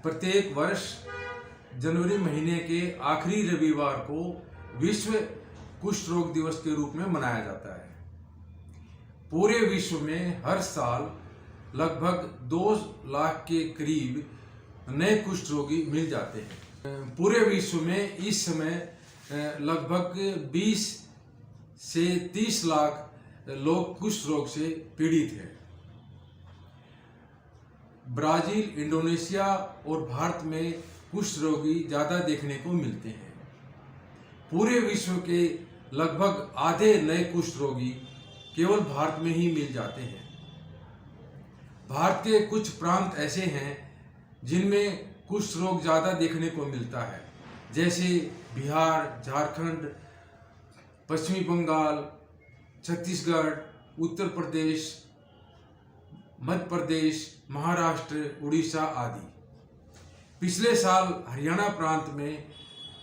प्रत्येक वर्ष जनवरी महीने के आखिरी रविवार को विश्व कुष्ठ रोग दिवस के रूप में मनाया जाता है। पूरे विश्व में हर साल लगभग 2 लाख के करीब नए कुष्ठ रोगी मिल जाते हैं। पूरे विश्व में इस समय लगभग 20 से 30 लाख लोग कुष्ठ रोग से पीड़ित हैं। ब्राजील, इंडोनेशिया और भारत में कुष्ठ रोगी ज़्यादा देखने को मिलते हैं। पूरे विश्व के लगभग आधे नए कुष्ठ रोगी केवल भारत में ही मिल जाते हैं। भारत के कुछ प्रांत ऐसे हैं जिनमें कुष्ठ रोग ज़्यादा देखने को मिलता है, जैसे बिहार, झारखंड, पश्चिमी बंगाल, छत्तीसगढ़, उत्तर प्रदेश, मध्य प्रदेश, महाराष्ट्र, उड़ीसा आदि। पिछले साल हरियाणा प्रांत में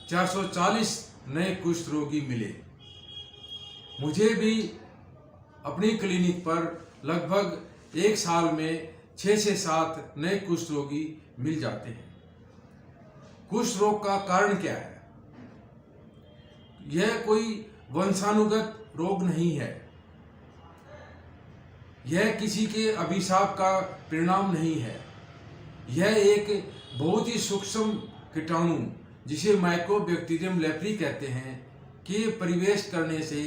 440 नए कुष्ठ रोगी मिले। मुझे भी अपनी क्लिनिक पर लगभग एक साल में 6 से 7 नए कुष्ठ रोगी मिल जाते हैं। कुष्ठ रोग का कारण क्या है? यह कोई वंशानुगत रोग नहीं है। यह किसी के अभिशाप का परिणाम नहीं है। यह एक बहुत ही सूक्ष्म कीटाणु, जिसे माइकोबैक्टीरियम लेप्री कहते हैं, के प्रवेश करने से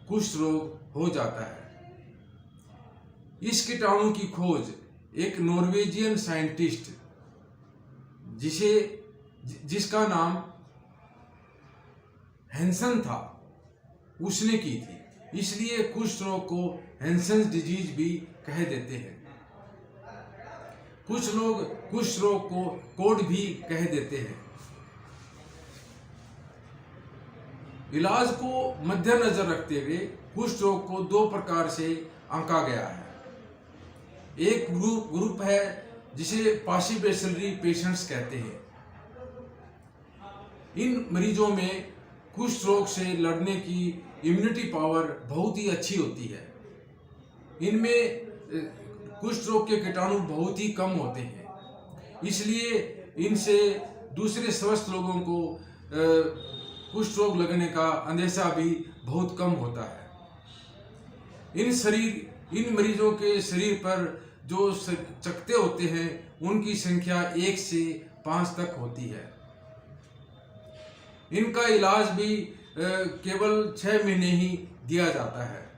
कुष्ठ रोग हो जाता है। इस कीटाणु की खोज एक नॉर्वेजियन साइंटिस्ट जिसका नाम हैंसन था, उसने की थी। इसलिए कुष्ठ रोग को हैंसन्स डिजीज भी कह देते हैं। कुछ लोग कुष्ठ रोग को कोढ़ भी कह देते हैं। इलाज को मद्देनजर रखते हुए कुष्ठ रोग को 2 प्रकार से आंका गया है। एक ग्रुप है जिसे पार्शिबैसिलरी पेशेंट्स कहते हैं। इन मरीजों में कुष्ठ रोग से लड़ने की इम्यूनिटी पावर बहुत ही अच्छी होती है। इनमें कुष्ठ रोग के कीटाणु बहुत ही कम होते हैं, इसलिए इनसे दूसरे स्वस्थ लोगों को कुष्ठ रोग लगने का अंदेशा भी बहुत कम होता है। इन मरीजों के शरीर पर जो चकत्ते होते हैं, उनकी संख्या 1 से 5 तक होती है। इनका इलाज भी केवल 6 महीने ही दिया जाता है।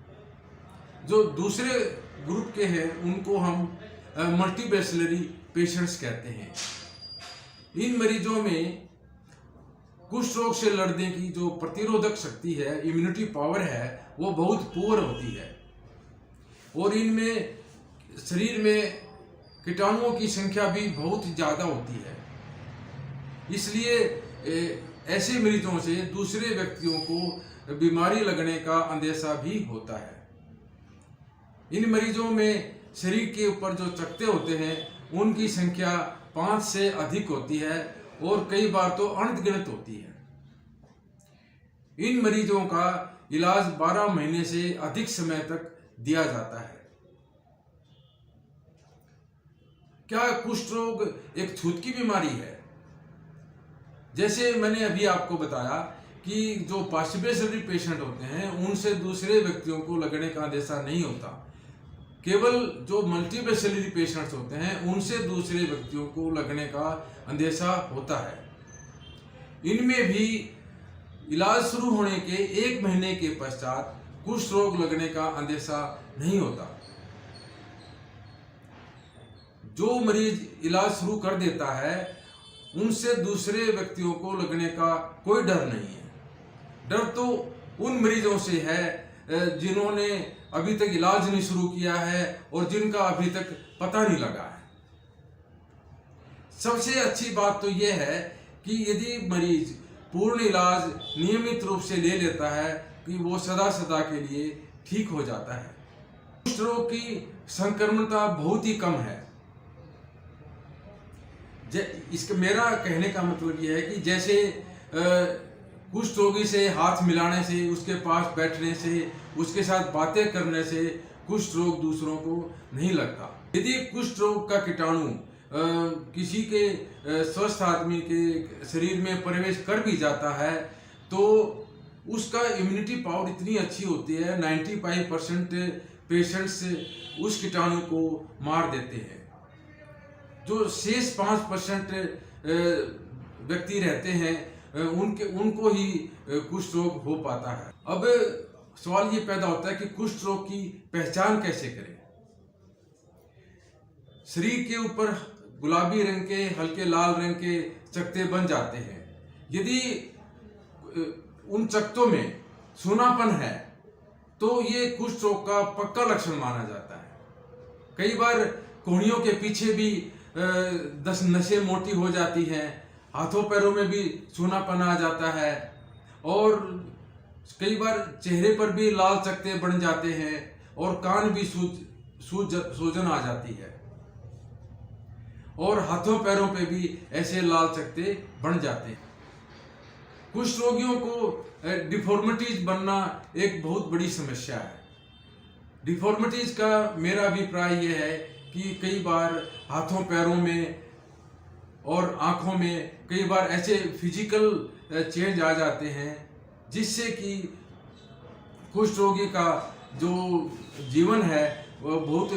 जो दूसरे ग्रुप के हैं उनको हम मल्टीबैसिलरी पेशेंट्स कहते हैं। इन मरीजों में कुष्ठ रोग से लड़ने की जो प्रतिरोधक शक्ति है, इम्यूनिटी पावर है, वो बहुत पुअर होती है और इनमें शरीर में कीटाणुओं की संख्या भी बहुत ज़्यादा होती है। इसलिए ऐसे मरीजों से दूसरे व्यक्तियों को बीमारी लगने का अंदेशा भी होता है। इन मरीजों में शरीर के ऊपर जो चकत्ते होते हैं, उनकी संख्या 5 से अधिक होती है और कई बार तो अनगिनत होती है। इन मरीजों का इलाज 12 महीने से अधिक समय तक दिया जाता है। क्या कुष्ठ रोग एक छूत की बीमारी है? जैसे मैंने अभी आपको बताया कि जो पार्शिबैसिलरी पेशेंट होते हैं, उनसे दूसरे व्यक्तियों को लगने का अंदेशा नहीं होता। केवल जो मल्टीबैसिलरी पेशेंट्स होते हैं, उनसे दूसरे व्यक्तियों को लगने का अंदेशा होता है। इनमें भी इलाज शुरू होने के 1 महीने के पश्चात कुष्ठ रोग लगने का अंदेशा नहीं होता। जो मरीज इलाज शुरू कर देता है, उनसे दूसरे व्यक्तियों को लगने का कोई डर नहीं है। डर तो उन मरीजों से है जिन्होंने अभी तक इलाज नहीं शुरू किया है और जिनका अभी तक पता नहीं लगा है। सबसे अच्छी बात तो यह है कि यदि मरीज पूर्ण इलाज नियमित रूप से ले लेता है कि वो सदा सदा के लिए ठीक हो जाता है। कुष्ठ रोग की संक्रमणता बहुत ही कम है। इसका मेरा कहने का मतलब यह है कि जैसे कुष्ठ रोगी से हाथ मिलाने से, उसके पास बैठने से, उसके साथ बातें करने से कुष्ठ रोग दूसरों को नहीं लगता। यदि कुष्ठ रोग का कीटाणु किसी के स्वस्थ आदमी के शरीर में प्रवेश कर भी जाता है तो उसका इम्यूनिटी पावर इतनी अच्छी होती है, 95% पेशेंट्स उस कीटाणु को मार देते हैं। जो शेष 5% व्यक्ति रहते हैं उनको ही कुष्ठ रोग हो पाता है। अब सवाल ये पैदा होता है कि कुष्ठ रोग की पहचान कैसे करें। शरीर के ऊपर गुलाबी रंग के, हल्के लाल रंग के चकत्ते बन जाते हैं। यदि उन चकत्तों में सूनापन है तो ये कुष्ठ रोग का पक्का लक्षण माना जाता है। कई बार कोहनियों के पीछे भी नसें मोटी हो जाती हैं, हाथों पैरों में भी सूनापन आ जाता है और कई बार चेहरे पर भी लाल चकत्ते बन जाते हैं और कान भी सूजन आ जाती है और हाथों पैरों पे भी ऐसे लाल चकत्ते बन जाते हैं। कुष्ठ रोगियों को डिफॉर्मिटीज बनना एक बहुत बड़ी समस्या है। डिफॉर्मिटीज का मेरा अभिप्राय यह है कि कई बार हाथों पैरों में और आंखों में कई बार ऐसे फिजिकल चेंज आ जाते हैं जिससे कि कुष्ठ रोगी का जो जीवन है वह बहुत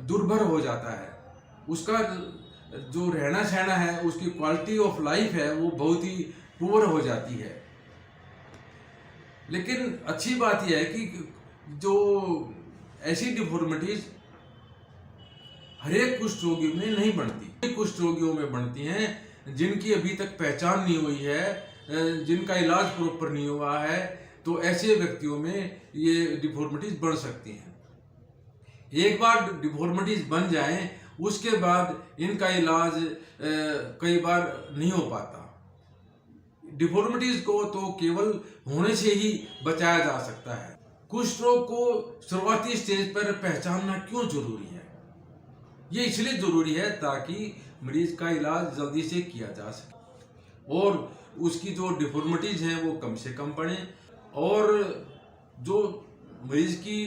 दुर्भर हो जाता है। उसका जो रहना सहना है, उसकी क्वालिटी ऑफ लाइफ है, वो बहुत ही पुअर हो जाती है। लेकिन अच्छी बात यह है कि जो ऐसी डिफॉर्मिटीज हरेक कुष्ठ रोगी में नहीं बनती, कुष्ठ रोगियों में बनती हैं जिनकी अभी तक पहचान नहीं हुई है, जिनका इलाज प्रॉपर नहीं हुआ है, तो ऐसे व्यक्तियों में ये डिफॉर्मिटीज बन सकती हैं। एक बार डिफॉर्मिटीज बन जाएं उसके बाद इनका इलाज कई बार नहीं हो पाता। डिफॉर्मिटीज को तो केवल होने से ही बचाया जा सकता है। कुष्ठ रोग को शुरुआती स्टेज पर पहचानना क्यों जरूरी है? ये इसलिए जरूरी है ताकि मरीज का इलाज जल्दी से किया जा सके और उसकी जो डिफॉर्मिटीज हैं वो कम से कम पड़े और जो मरीज की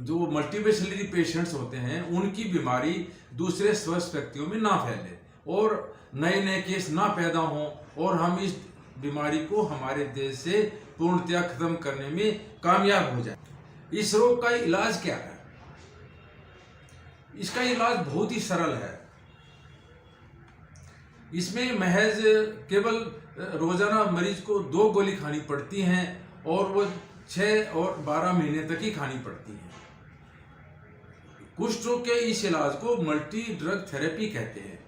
जो मल्टीस्पेशलिटी पेशेंट्स होते हैं उनकी बीमारी दूसरे स्वस्थ व्यक्तियों में ना फैले और नए नए केस ना पैदा हों और हम इस बीमारी को हमारे देश से पूर्णतया खत्म करने में कामयाब हो जाए। इस रोग का इलाज क्या है? इसका इलाज बहुत ही सरल है। इसमें महज केवल रोजाना मरीज को 2 गोली खानी पड़ती हैं और वो 6 और 12 महीने तक ही खानी पड़ती हैं। कुष्ठ रोग के इस इलाज को मल्टी ड्रग थेरेपी कहते हैं।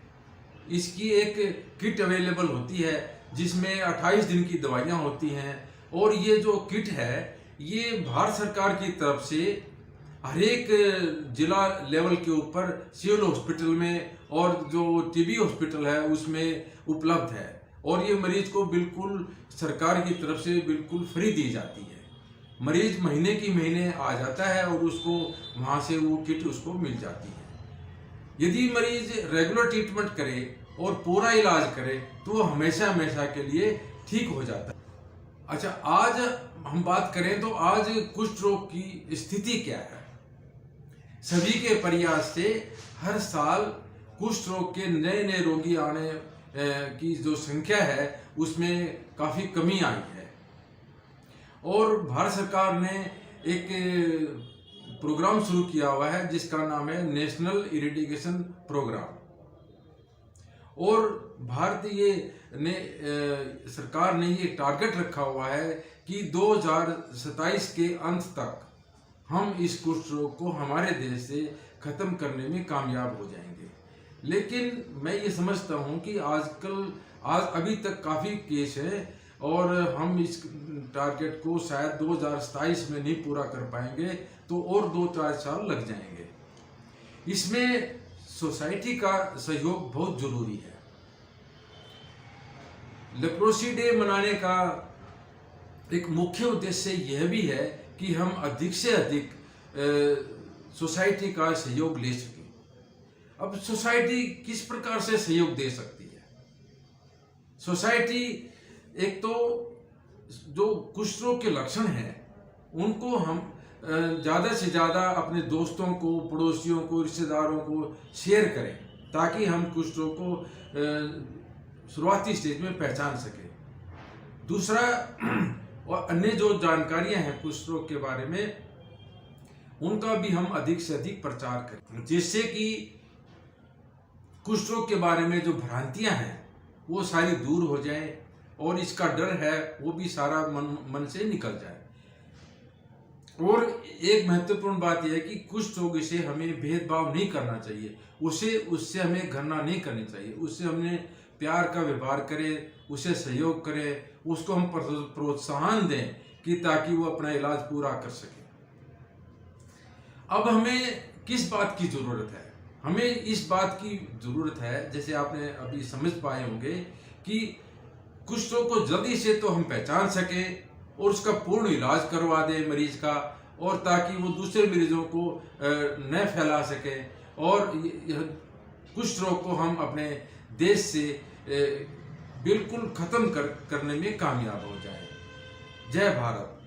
इसकी एक किट अवेलेबल होती है जिसमें 28 दिन की दवाइयाँ होती हैं और ये जो किट है ये भारत सरकार की तरफ से हर एक जिला लेवल के ऊपर सिविल हॉस्पिटल में और जो टीबी हॉस्पिटल है उसमें उपलब्ध है और ये मरीज को बिल्कुल सरकार की तरफ से बिल्कुल फ्री दी जाती है। मरीज महीने की महीने आ जाता है और उसको वहाँ से वो किट उसको मिल जाती है। यदि मरीज रेगुलर ट्रीटमेंट करे और पूरा इलाज करे तो हमेशा हमेशा के लिए ठीक हो जाता है। अच्छा, आज हम बात करें तो आज कुष्ठ रोग की स्थिति क्या है? सभी के प्रयास से हर साल कुष्ठ रोग के नए नए रोगी आने की जो संख्या है उसमें काफ़ी कमी आई है और भारत सरकार ने एक प्रोग्राम शुरू किया हुआ है जिसका नाम है नेशनल इरेडिकेशन प्रोग्राम और भारतीय सरकार ने ये टारगेट रखा हुआ है कि 2027 के अंत तक हम इस कुष्ठ रोग को हमारे देश से खत्म करने में कामयाब हो जाएंगे। लेकिन मैं ये समझता हूँ कि आज अभी तक काफ़ी केस हैं और हम इस टारगेट को शायद 2027 में नहीं पूरा कर पाएंगे तो और 2-4 साल लग जाएंगे। इसमें सोसाइटी का सहयोग बहुत जरूरी है। लेप्रोसी डे मनाने का एक मुख्य उद्देश्य यह भी है कि हम अधिक से अधिक सोसाइटी का सहयोग ले सकें। अब सोसाइटी किस प्रकार से सहयोग दे सकती है? सोसाइटी एक तो जो कुष्ठ रोग के लक्षण हैं उनको हम ज़्यादा से ज़्यादा अपने दोस्तों को, पड़ोसियों को, रिश्तेदारों को शेयर करें ताकि हम कुष्ठ रोग को शुरुआती स्टेज में पहचान सके। दूसरा और अन्य जो जानकारियां हैं कुष्ठ रोग के बारे में, उनका भी हम अधिक से अधिक प्रचार करें, जिससे कि कुष्ठ रोग के बारे में जो भ्रांतियां हैं वो सारी दूर हो जाए और इसका डर है वो भी सारा मन से निकल जाए। और एक महत्वपूर्ण बात यह है कि कुष्ठ रोग से हमें भेदभाव नहीं करना चाहिए, उससे हमें घृणा नहीं करनी चाहिए, उससे हमने प्यार का व्यवहार करें, उसे सहयोग करें, उसको हम प्रोत्साहन दें कि ताकि वो अपना इलाज पूरा कर सके। अब हमें किस बात की ज़रूरत है? हमें इस बात की ज़रूरत है, जैसे आपने अभी समझ पाए होंगे, कि कुष्ठ रोग को जल्दी से तो हम पहचान सकें और उसका पूर्ण इलाज करवा दें मरीज का, और ताकि वो दूसरे मरीजों को न फैला सके, और कुष्ठ रोग को हम अपने देश से बिल्कुल ख़त्म करने में कामयाब हो जाए। जय भारत।